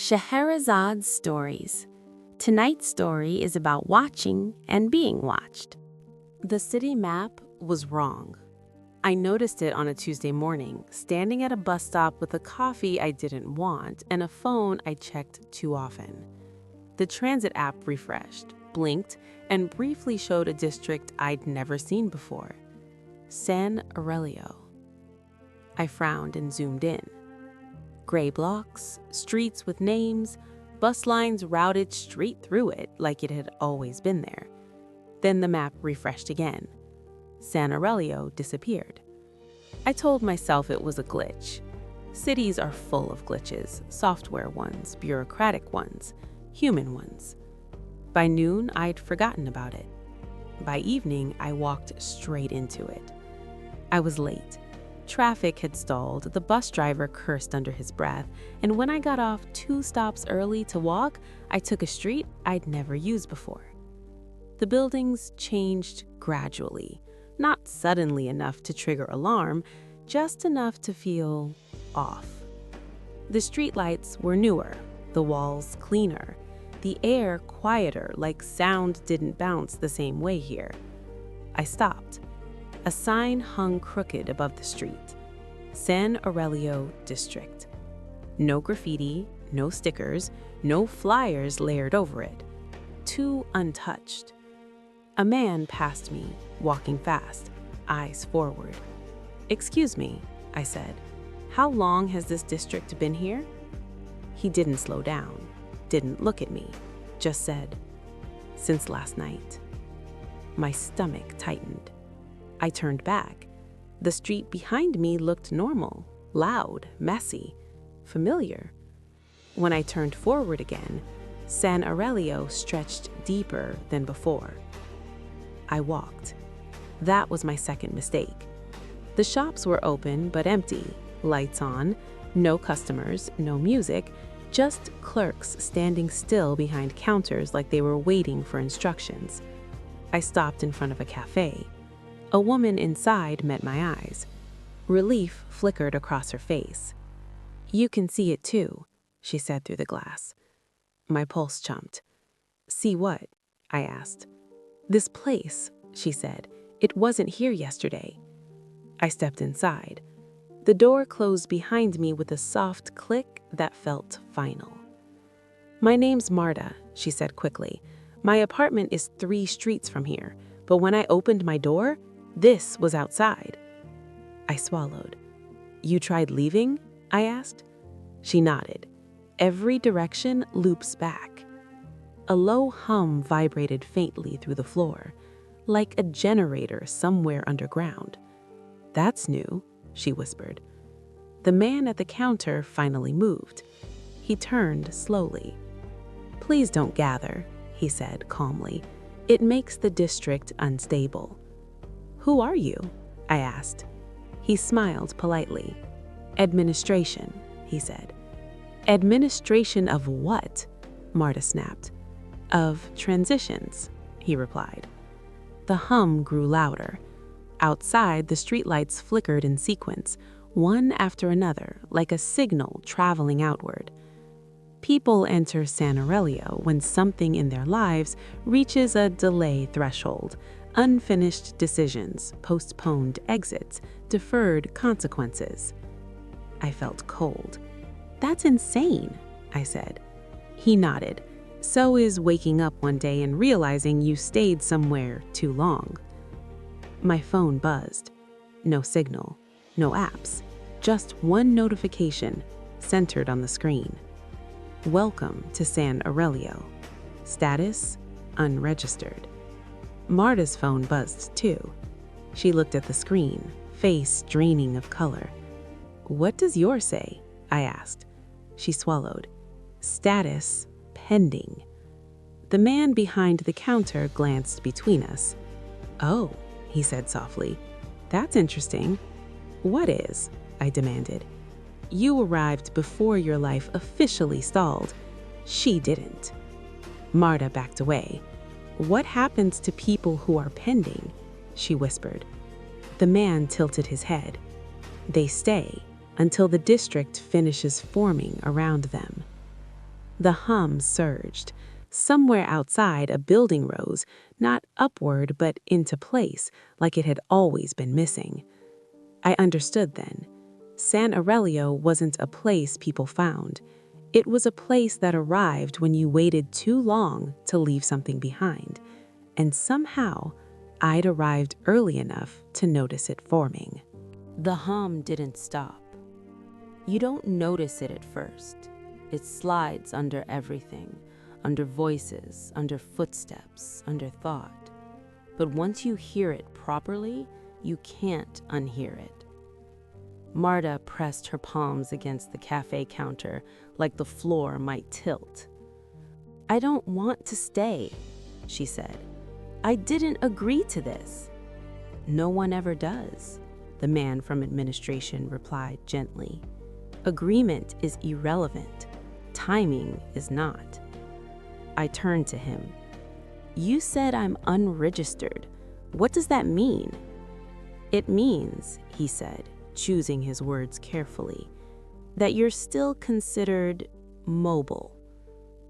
Scheherazade Stories. Tonight's story is about watching and being watched. The city map was wrong. I noticed it on a Tuesday morning, standing at a bus stop with a coffee I didn't want and a phone I checked too often. The transit app refreshed, blinked, and briefly showed a district I'd never seen before. San Aurelio. I frowned and zoomed in. Gray blocks, streets with names, bus lines routed straight through it like it had always been there. Then the map refreshed again. San Aurelio disappeared. I told myself it was a glitch. Cities are full of glitches, software ones, bureaucratic ones, human ones. By noon, I'd forgotten about it. By evening, I walked straight into it. I was late. Traffic had stalled, the bus driver cursed under his breath, and when I got off 2 stops early to walk, I took a street I'd never used before. The buildings changed gradually, not suddenly enough to trigger alarm, just enough to feel off. The streetlights were newer, the walls cleaner, the air quieter, like sound didn't bounce the same way here. I stopped. A sign hung crooked above the street. San Aurelio District. No graffiti, no stickers, no flyers layered over it. Too untouched. A man passed me, walking fast, eyes forward. "Excuse me," I said. "How long has this district been here?" He didn't slow down, didn't look at me, just said, "Since last night." My stomach tightened. I turned back. The street behind me looked normal, loud, messy, familiar. When I turned forward again, San Aurelio stretched deeper than before. I walked. That was my second mistake. The shops were open but empty, lights on, no customers, no music, just clerks standing still behind counters like they were waiting for instructions. I stopped in front of a cafe. A woman inside met my eyes. Relief flickered across her face. "You can see it too," she said through the glass. My pulse jumped. "See what?" I asked. "This place," she said. "It wasn't here yesterday." I stepped inside. The door closed behind me with a soft click that felt final. "My name's Marta," she said quickly. "My apartment is 3 streets from here, but when I opened my door, this was outside." I swallowed. "You tried leaving?" I asked. She nodded. "Every direction loops back." A low hum vibrated faintly through the floor, like a generator somewhere underground. "That's new," she whispered. The man at the counter finally moved. He turned slowly. "Please don't gather," he said calmly. "It makes the district unstable." "Who are you?" I asked. He smiled politely. "Administration," he said. "Administration of what?" Marta snapped. "Of transitions," he replied. The hum grew louder. Outside, the streetlights flickered in sequence, one after another, like a signal traveling outward. People enter San Aurelio when something in their lives reaches a delay threshold. Unfinished decisions, postponed exits, deferred consequences. I felt cold. "That's insane," I said. He nodded. "So is waking up one day and realizing you stayed somewhere too long." My phone buzzed. No signal, no apps, just one notification centered on the screen. "Welcome to San Aurelio. Status: unregistered." Marta's phone buzzed too. She looked at the screen, face draining of color. "What does yours say?" I asked. She swallowed. "Status: pending." The man behind the counter glanced between us. "Oh," he said softly. "That's interesting." "What is?" I demanded. "You arrived before your life officially stalled. She didn't." Marta backed away. "What happens to people who are pending?" she whispered. The man tilted his head. "They stay until the district finishes forming around them." The hum surged. Somewhere outside, a building rose, not upward but into place, like it had always been missing. I understood then. San Aurelio wasn't a place people found. It was a place that arrived when you waited too long to leave something behind. And somehow, I'd arrived early enough to notice it forming. The hum didn't stop. You don't notice it at first. It slides under everything, under voices, under footsteps, under thought. But once you hear it properly, you can't unhear it. Marta pressed her palms against the cafe counter like the floor might tilt. "I don't want to stay," she said. "I didn't agree to this." "No one ever does," the man from administration replied gently. "Agreement is irrelevant. Timing is not." I turned to him. "You said I'm unregistered. What does that mean?" "It means," he said, choosing his words carefully, "that you're still considered mobile."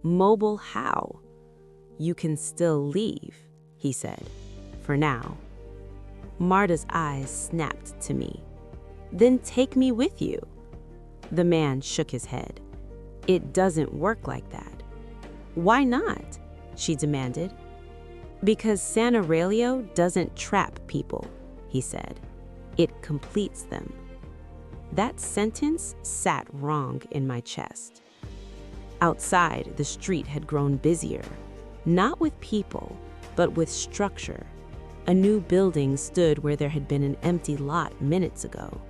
"Mobile how?" "You can still leave," he said, "for now." Marta's eyes snapped to me. "Then take me with you." The man shook his head. "It doesn't work like that." "Why not?" she demanded. "Because San Aurelio doesn't trap people," he said. "It completes them." That sentence sat wrong in my chest. Outside, the street had grown busier, not with people, but with structure. A new building stood where there had been an empty lot minutes ago.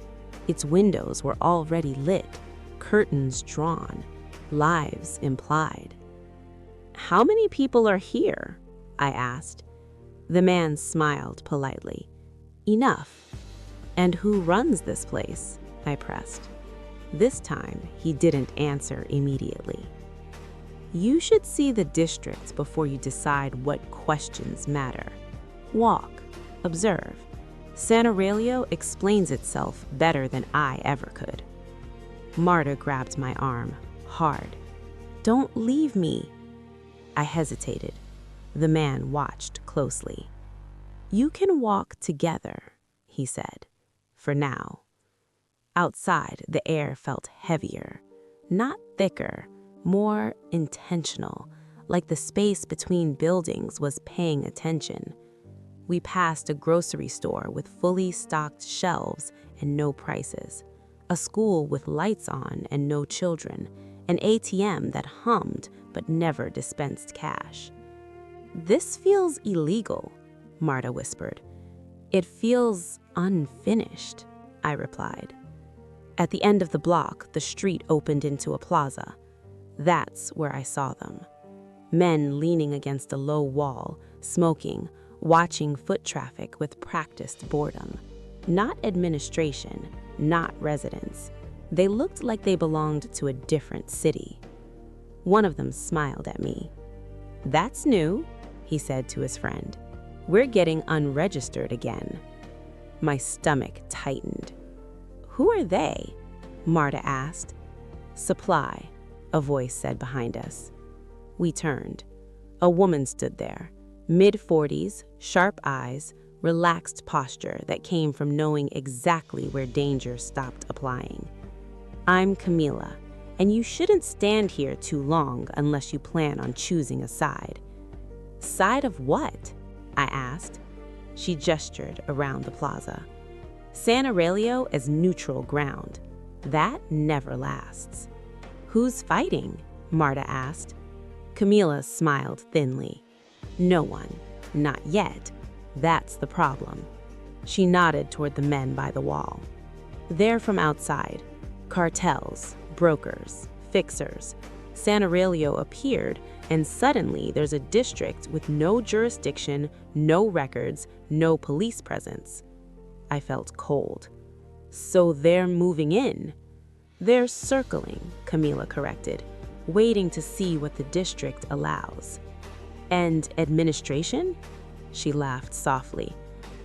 Its windows were already lit, curtains drawn, lives implied. "How many people are here?" I asked. The man smiled politely. "Enough." "And who runs this place?" I pressed. This time, he didn't answer immediately. "You should see the district before you decide what questions matter. Walk, observe. San Aurelio explains itself better than I ever could." Marta grabbed my arm, hard. "Don't leave me." I hesitated. The man watched closely. "You can walk together," he said, "for now." Outside, the air felt heavier, not thicker, more intentional, like the space between buildings was paying attention. We passed a grocery store with fully stocked shelves and no prices, a school with lights on and no children, an ATM that hummed but never dispensed cash. "This feels illegal," Marta whispered. "It feels unfinished," I replied. At the end of the block, the street opened into a plaza. That's where I saw them. Men leaning against a low wall, smoking, watching foot traffic with practiced boredom. Not administration, not residents. They looked like they belonged to a different city. One of them smiled at me. "That's new," he said to his friend. "We're getting unregistered again." My stomach tightened. "Who are they?" Marta asked. "Supply," a voice said behind us. We turned. A woman stood there, mid-40s, sharp eyes, relaxed posture that came from knowing exactly where danger stopped applying. "I'm Camila, and you shouldn't stand here too long unless you plan on choosing a side." "Side of what?" I asked. She gestured around the plaza. "San Aurelio as neutral ground. That never lasts." "Who's fighting?" Marta asked. Camila smiled thinly. "No one. Not yet. That's the problem." She nodded toward the men by the wall. "They're from outside. Cartels, brokers, fixers." San Aurelio appeared, and suddenly there's a district with no jurisdiction, no records, no police presence. I felt cold. "So they're moving in?" "They're circling," Camila corrected, "waiting to see what the district allows." "And administration?" She laughed softly.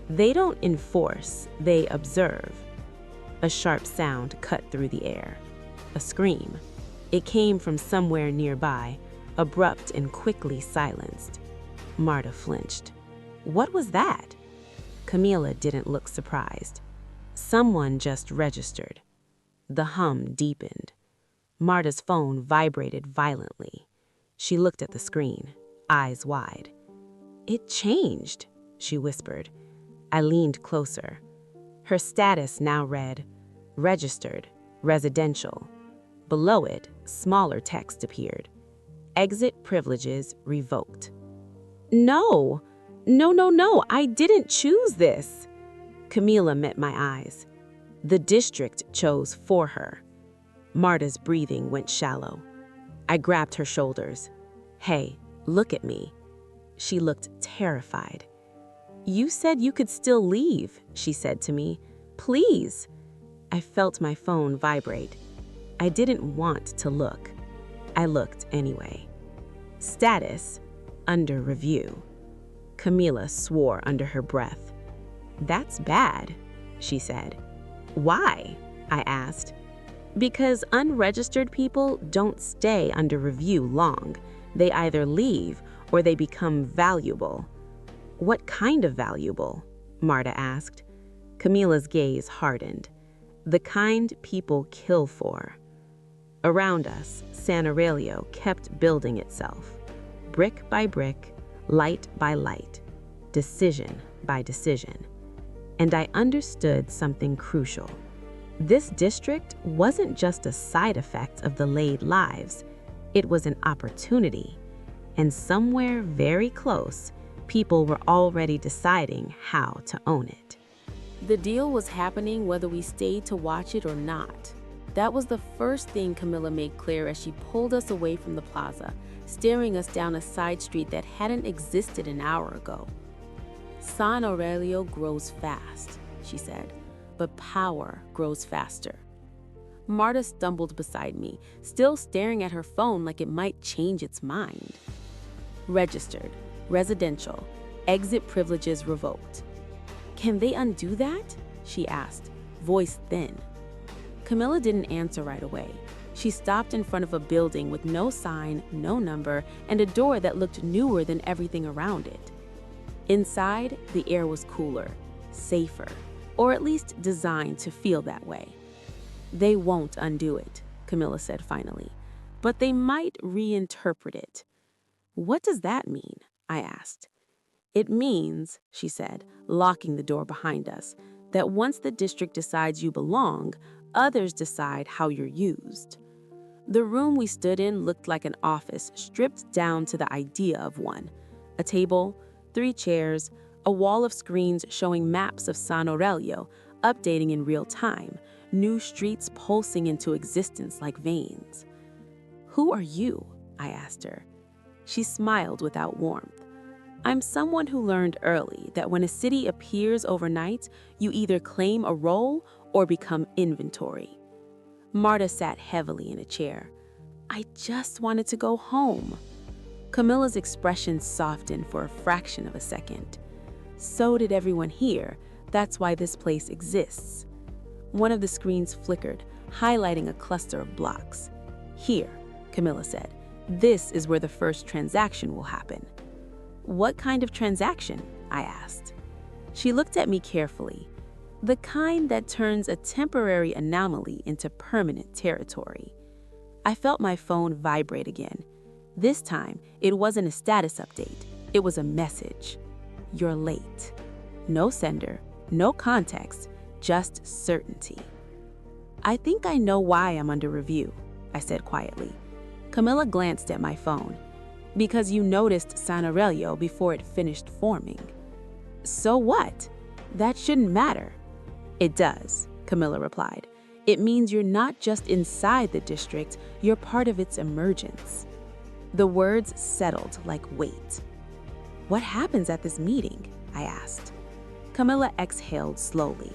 "They don't enforce, they observe." A sharp sound cut through the air. A scream. It came from somewhere nearby, abrupt and quickly silenced. Marta flinched. What was that? Camila didn't look surprised. Someone just registered. The hum deepened. Marta's phone vibrated violently. She looked at the screen, eyes wide. It changed, she whispered. I leaned closer. Her status now read, registered, residential. Below it, smaller text appeared. Exit privileges revoked. No, I didn't choose this. Camila met my eyes. The district chose for her. Marta's breathing went shallow. I grabbed her shoulders. Hey, look at me. She looked terrified. You said you could still leave, she said to me. Please. I felt my phone vibrate. I didn't want to look. I looked anyway. Status, under review. Camila swore under her breath. That's bad, she said. Why? I asked. Because unregistered people don't stay under review long. They either leave or they become valuable. What kind of valuable? Marta asked. Camila's gaze hardened. The kind people kill for. Around us, San Aurelio kept building itself. Brick by brick, light by light, decision by decision. And I understood something crucial. This district wasn't just a side effect of the laid lives. It was an opportunity. And somewhere very close, people were already deciding how to own it. The deal was happening whether we stayed to watch it or not. That was the first thing Camila made clear as she pulled us away from the plaza, staring us down a side street that hadn't existed an hour ago. San Aurelio grows fast, she said, but power grows faster. Marta stumbled beside me, still staring at her phone like it might change its mind. Registered, residential, exit privileges revoked. Can they undo that? She asked, voice thin. Camila didn't answer right away. She stopped in front of a building with no sign, no number, and a door that looked newer than everything around it. Inside, the air was cooler, safer, or at least designed to feel that way. They won't undo it, Camila said finally, but they might reinterpret it. What does that mean? I asked. It means, she said, locking the door behind us, that once the district decides you belong, others decide how you're used. The room we stood in looked like an office stripped down to the idea of one. A table, 3 chairs, a wall of screens showing maps of San Aurelio, updating in real time, new streets pulsing into existence like veins. Who are you? I asked her. She smiled without warmth. I'm someone who learned early that when a city appears overnight, you either claim a role or become inventory. Marta sat heavily in a chair. I just wanted to go home. Camila's expression softened for a fraction of a second. So did everyone here. That's why this place exists. One of the screens flickered, highlighting a cluster of blocks. Here, Camila said, this is where the first transaction will happen. What kind of transaction? I asked. She looked at me carefully. The kind that turns a temporary anomaly into permanent territory. I felt my phone vibrate again. This time, it wasn't a status update. It was a message. You're late. No sender, no context, just certainty. I think I know why I'm under review, I said quietly. Camila glanced at my phone. Because you noticed San Aurelio before it finished forming. So what? That shouldn't matter. It does, Camila replied. It means you're not just inside the district, you're part of its emergence. The words settled like weight. What happens at this meeting? I asked. Camila exhaled slowly.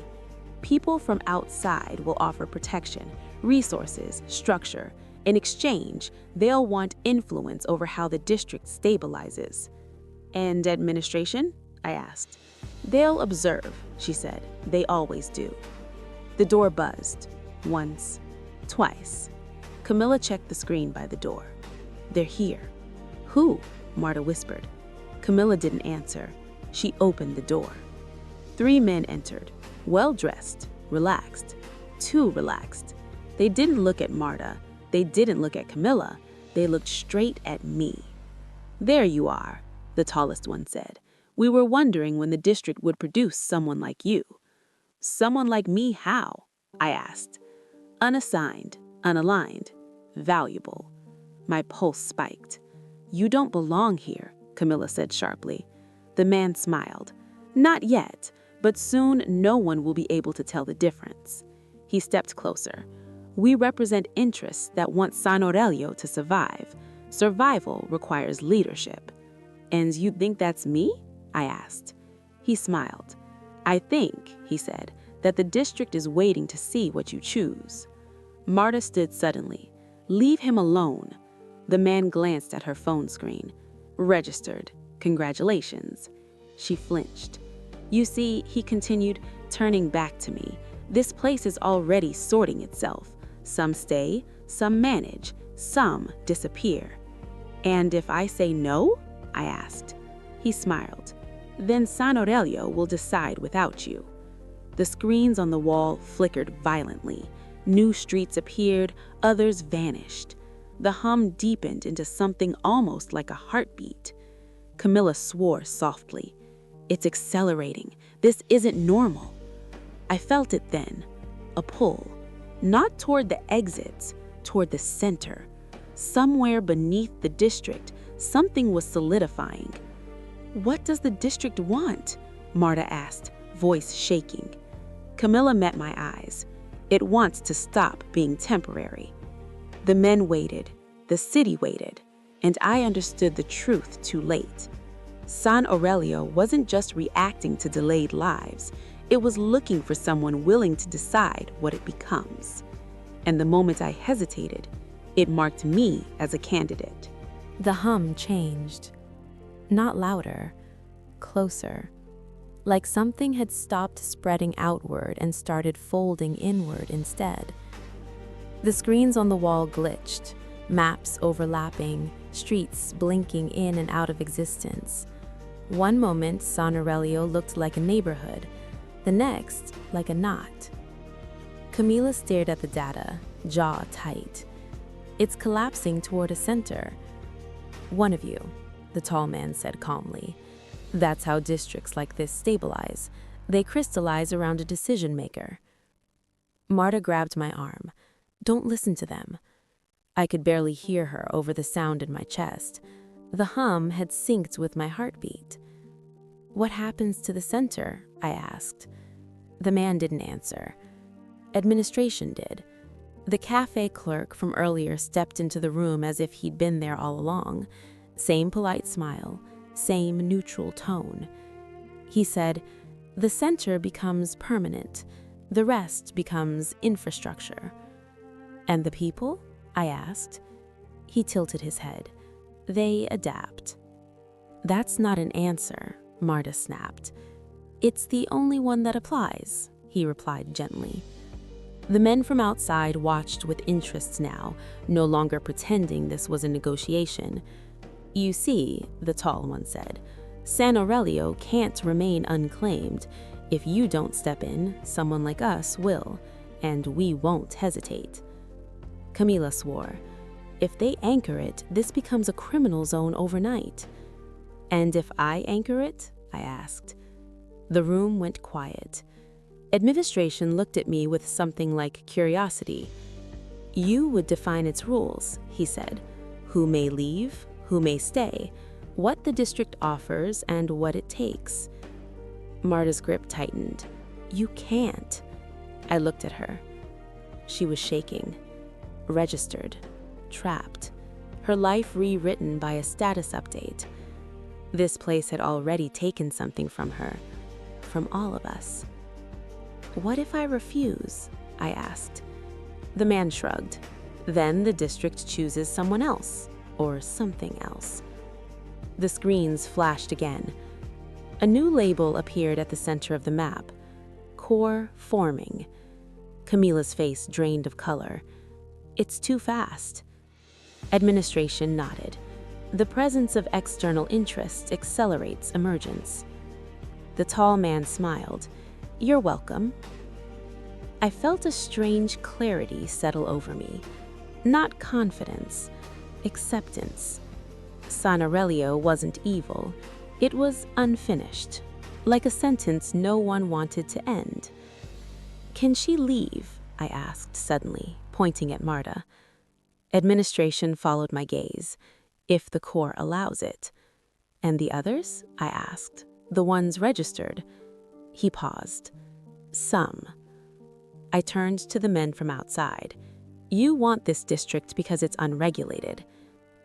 People from outside will offer protection, resources, structure. In exchange, they'll want influence over how the district stabilizes. And administration? I asked. They'll observe, she said. They always do. The door buzzed. Once, twice. Camilla checked the screen by the door. "They're here." "Who?" Marta whispered. Camilla didn't answer. She opened the door. 3 men entered, well-dressed, relaxed, too relaxed. They didn't look at Marta. They didn't look at Camilla. They looked straight at me. "There you are," the tallest one said. "We were wondering when the district would produce someone like you." "Someone like me how?" I asked. "Unassigned, unaligned, valuable." My pulse spiked. "You don't belong here," Camilla said sharply. The man smiled. "Not yet, but soon no one will be able to tell the difference." He stepped closer. "We represent interests that want San Aurelio to survive. Survival requires leadership." "And you think that's me?" I asked. He smiled. "I think," he said, "that the district is waiting to see what you choose." Marta stood suddenly. "Leave him alone." The man glanced at her phone screen. "Registered. Congratulations." She flinched. "You see," he continued, turning back to me, "this place is already sorting itself. Some stay, some manage, some disappear." "And if I say no?" I asked. He smiled. "Then San Aurelio will decide without you." The screens on the wall flickered violently. New streets appeared, others vanished. The hum deepened into something almost like a heartbeat. Camilla swore softly. "It's accelerating. This isn't normal." I felt it then, a pull, not toward the exits, toward the center. Somewhere beneath the district, something was solidifying. "What does the district want?" Marta asked, voice shaking. Camilla met my eyes. "It wants to stop being temporary." The men waited, the city waited, and I understood the truth too late. San Aurelio wasn't just reacting to delayed lives, it was looking for someone willing to decide what it becomes. And the moment I hesitated, it marked me as a candidate. The hum changed. Not louder, closer. Like something had stopped spreading outward and started folding inward instead. The screens on the wall glitched, maps overlapping, streets blinking in and out of existence. One moment, San Aurelio looked like a neighborhood, the next, like a knot. Camila stared at the data, jaw tight. "It's collapsing toward a center." "One of you," the tall man said calmly. "That's how districts like this stabilize. They crystallize around a decision maker." Marta grabbed my arm. "Don't listen to them." I could barely hear her over the sound in my chest. The hum had synced with my heartbeat. "What happens to the center?" I asked. The man didn't answer. Administration did. The cafe clerk from earlier stepped into the room as if he'd been there all along. Same polite smile, same neutral tone. He said, "The center becomes permanent. The rest becomes infrastructure." "And the people?" I asked. He tilted his head. "They adapt." "That's not an answer," Marta snapped. "It's the only one that applies," he replied gently. The men from outside watched with interest now, no longer pretending this was a negotiation. "You see," the tall one said, "San Aurelio can't remain unclaimed. If you don't step in, someone like us will, and we won't hesitate." Camila swore. "If they anchor it, this becomes a criminal zone overnight." "And if I anchor it?" I asked. The room went quiet. Administration looked at me with something like curiosity. "You would define its rules," he said. "Who may leave, who may stay, what the district offers, and what it takes." Marta's grip tightened. "You can't." I looked at her. She was shaking. Registered. Trapped. Her life rewritten by a status update. This place had already taken something from her. From all of us. "What if I refuse?" I asked. The man shrugged. "Then the district chooses someone else, or something else." The screens flashed again. A new label appeared at the center of the map. Core forming. Camila's face drained of color. It's too fast. Administration nodded. The presence of external interests accelerates emergence. The tall man smiled. You're welcome. I felt a strange clarity settle over me. Not confidence, acceptance. San Aurelio wasn't evil. It was unfinished, like a sentence no one wanted to end. Can she leave? I asked suddenly, pointing at Marta. Administration followed my gaze. If the Corps allows it. And the others? I asked. The ones registered. He paused. Some. I turned to the men from outside. You want this district because it's unregulated.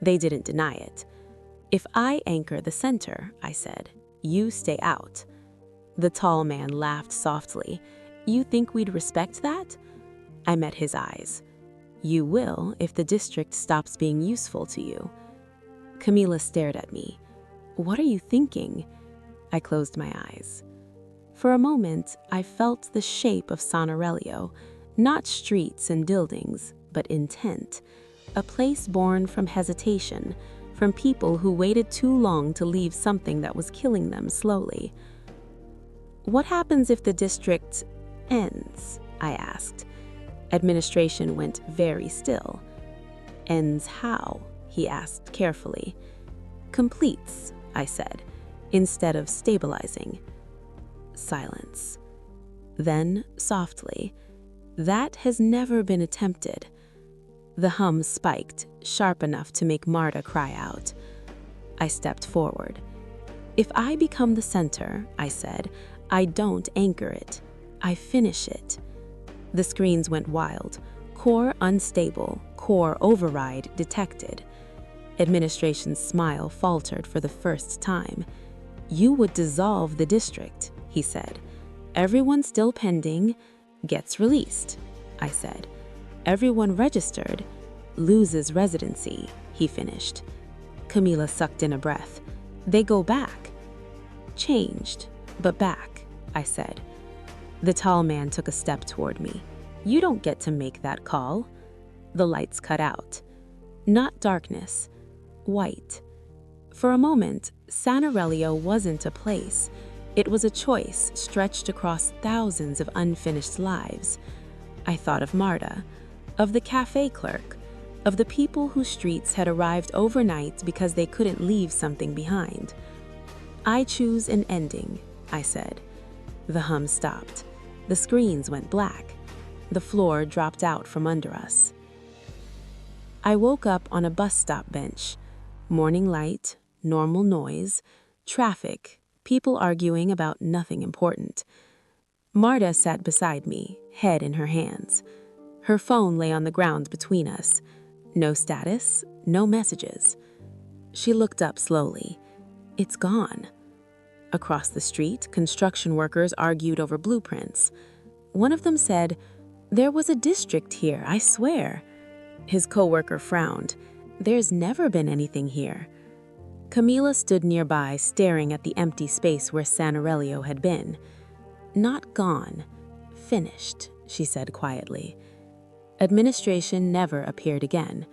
They didn't deny it. If I anchor the center, I said, you stay out. The tall man laughed softly. You think we'd respect that? I met his eyes. You will if the district stops being useful to you. Camila stared at me. What are you thinking? I closed my eyes. For a moment, I felt the shape of San Aurelio, not streets and buildings, but intent. A place born from hesitation, from people who waited too long to leave something that was killing them slowly. What happens if the district ends? I asked. Administration went very still. Ends how? He asked carefully. Completes, I said, instead of stabilizing. Silence. Then, softly, that has never been attempted. The hum spiked, sharp enough to make Marta cry out. I stepped forward. If I become the center, I said, I don't anchor it. I finish it. The screens went wild. Core unstable, core override detected. Administration's smile faltered for the first time. You would dissolve the district, he said. Everyone still pending gets released, I said. Everyone registered loses residency, he finished. Camila sucked in a breath. They go back. Changed, but back, I said. The tall man took a step toward me. You don't get to make that call. The lights cut out. Not darkness, white. For a moment, San Aurelio wasn't a place. It was a choice stretched across thousands of unfinished lives. I thought of Marta, of the cafe clerk, of the people whose streets had arrived overnight because they couldn't leave something behind. I choose an ending, I said. The hum stopped. The screens went black. The floor dropped out from under us. I woke up on a bus stop bench. Morning light, normal noise, traffic, people arguing about nothing important. Marta sat beside me, head in her hands. Her phone lay on the ground between us. No status, no messages. She looked up slowly. It's gone. Across the street, construction workers argued over blueprints. One of them said, "There was a district here, I swear." His coworker frowned. "There's never been anything here." Camila stood nearby, staring at the empty space where San Aurelio had been. "Not gone, finished," she said quietly. Administration never appeared again.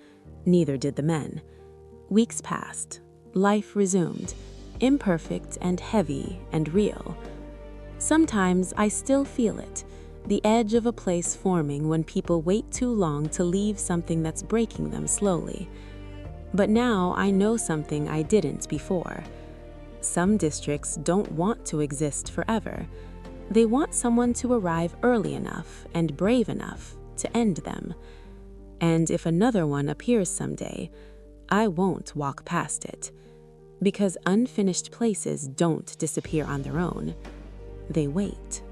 Neither did the men. Weeks passed. Life resumed, imperfect and heavy and real. Sometimes I still feel it, the edge of a place forming when people wait too long to leave something that's breaking them slowly. But now I know something I didn't before. Some districts don't want to exist forever. They want someone to arrive early enough and brave enough to end them. And if another one appears someday, I won't walk past it. Because unfinished places don't disappear on their own. They wait.